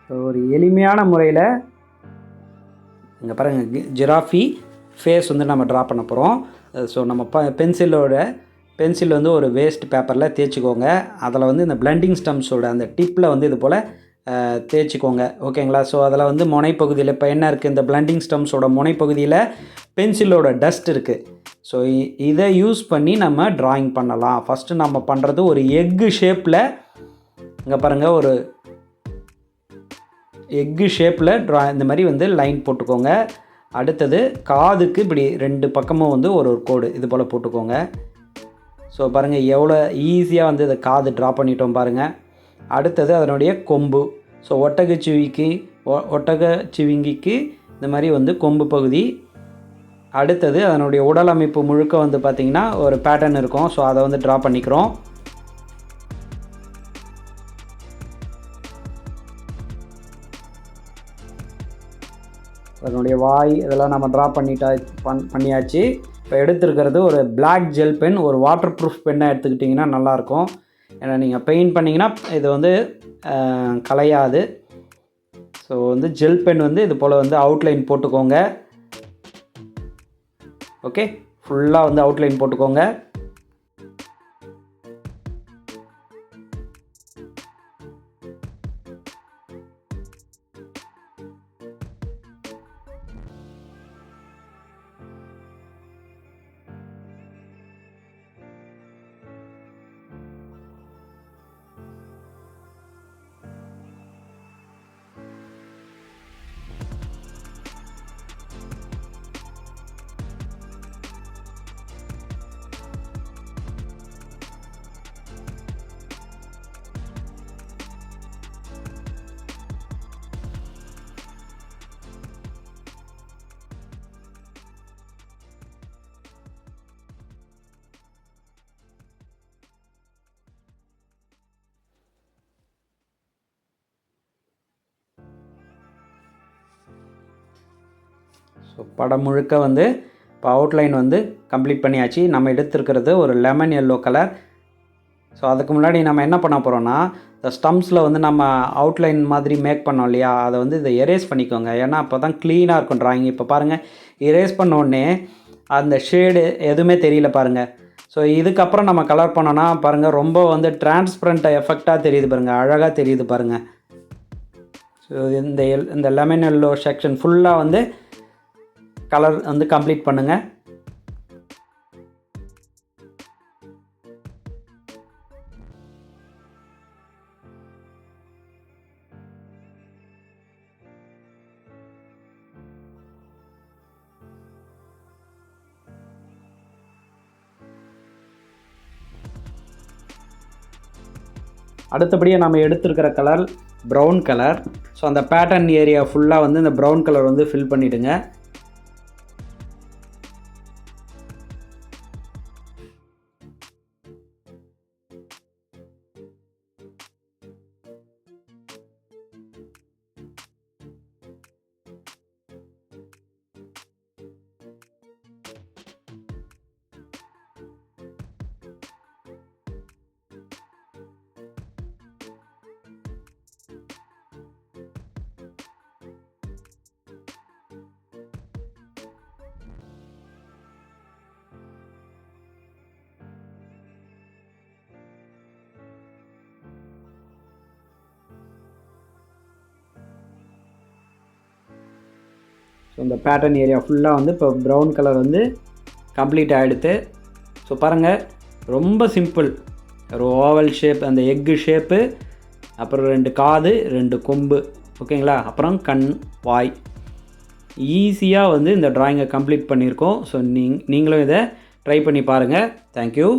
ஒரு எளிமையான முறையில் இங்கே பாருங்கள் ஜிராஃபி ஃபேஸ் வந்து நம்ம ட்ரா பண்ண போகிறோம். ஸோ நம்ம பென்சில் வந்து ஒரு வேஸ்ட் பேப்பரில் தேய்ச்சிக்கோங்க. அதில் வந்து இந்த பிளெண்டிங் ஸ்டம்ஸோட அந்த டிப்பில் வந்து இது போல் தேய்ச்சிக்கோங்க. ஓகேங்களா? ஸோ அதில் வந்து முனைப்பகுதியில் இப்போ என்ன இருக்குது, இந்த பிளெண்டிங் ஸ்டம்ஸோட முனைப்பகுதியில் பென்சிலோட டஸ்ட் இருக்குது. ஸோ இதை யூஸ் பண்ணி நம்ம ட்ராயிங் பண்ணலாம். ஃபஸ்ட்டு நம்ம பண்ணுறது ஒரு எக்கு ஷேப்பில், இங்கே பாருங்கள், ஒரு எக்கு ஷேப்பில் இந்த மாதிரி வந்து லைன் போட்டுக்கோங்க. அடுத்தது காதுக்கு இப்படி 2 பக்கமும் வந்து ஒரு கோடு இது போல் போட்டுக்கோங்க. ஸோ பாருங்கள் எவ்வளோ ஈஸியாக வந்து இதை காது ட்ரா பண்ணிட்டோம் பாருங்கள். அடுத்தது அதனுடைய கொம்பு. ஸோ ஒட்டகச்சிவிங்கிக்கு இந்த மாதிரி வந்து கொம்பு பகுதி. அடுத்தது அதனுடைய உடல் அமைப்பு முழுக்க வந்து பார்த்திங்கன்னா ஒரு பேட்டர்ன் இருக்கும். ஸோ அதை வந்து ட்ரா பண்ணிக்கிறோம். அதனுடைய வாய் இதெல்லாம் நம்ம ட்ரா பண்ணியாச்சு. இப்போ எடுத்துருக்கிறது ஒரு பிளாக் ஜெல் பென், ஒரு வாட்டர் ப்ரூஃப் பென்னாக எடுத்துக்கிட்டிங்கன்னா நல்லாயிருக்கும். ஏன்னா நீங்கள் பெயிண்ட் பண்ணிங்கன்னா இது வந்து கலையாது. ஸோ வந்து ஜெல் பென் வந்து இது போல் வந்து அவுட்லைன் போட்டுக்கோங்க. ஓகே, ஃபுல்லாக வந்து அவுட்லைன் போட்டுக்கோங்க. ஸோ படம் முழுக்க வந்து இப்போ அவுட்லைன் வந்து கம்ப்ளீட் பண்ணியாச்சு. நம்ம எடுத்துருக்கிறது ஒரு லெமன் எல்லோ கலர். ஸோ அதுக்கு முன்னாடி நம்ம என்ன பண்ண போகிறோன்னா, இந்த ஸ்டம்ப்ஸில் வந்து நம்ம அவுட்லைன் மாதிரி மேக் பண்ணோம் இல்லையா, அதை வந்து இதை எரேஸ் பண்ணிக்கோங்க. ஏன்னா அப்போ தான் க்ளீனாக இருக்கும் ட்ராயிங். இப்போ பாருங்கள், எரேஸ் பண்ணோடனே அந்த ஷேடு எதுவுமே தெரியல பாருங்கள். ஸோ இதுக்கப்புறம் நம்ம கலர் பண்ணோன்னா பாருங்கள், ரொம்ப வந்து டிரான்ஸ்பரண்ட் எஃபெக்டாக தெரியுது பாருங்கள், அழகாக தெரியுது பாருங்கள். ஸோ இந்த லெமன் எல்லோ செக்ஷன் ஃபுல்லாக வந்து கலர் வந்து கம்ப்ளீட் பண்ணுங்கள். அடுத்தபடியாக நம்ம எடுத்துருக்கிற கலர் ப்ரௌன் கலர். ஸோ அந்த பேட்டர்ன் ஏரியா ஃபுல்லாக வந்து இந்த ப்ரௌன் கலர் வந்து ஃபில் பண்ணிவிடுங்க. ஸோ இந்த பேட்டர்ன் ஏரியா ஃபுல்லாக வந்து இப்போ ப்ரௌன் கலர் வந்து கம்ப்ளீட் ஆகிடுது. ஸோ பாருங்கள், ரொம்ப சிம்பிள். ஒரு ஓவல் ஷேப், அந்த எக்கு ஷேப்பு, அப்புறம் 2 காது, 2 கொம்பு, ஓகேங்களா, அப்புறம் கண், வாய். ஈஸியாக வந்து இந்த ட்ராயிங்கை கம்ப்ளீட் பண்ணியிருக்கோம். ஸோ நீங்களும் இதை ட்ரை பண்ணி பாருங்கள். தேங்க்யூ.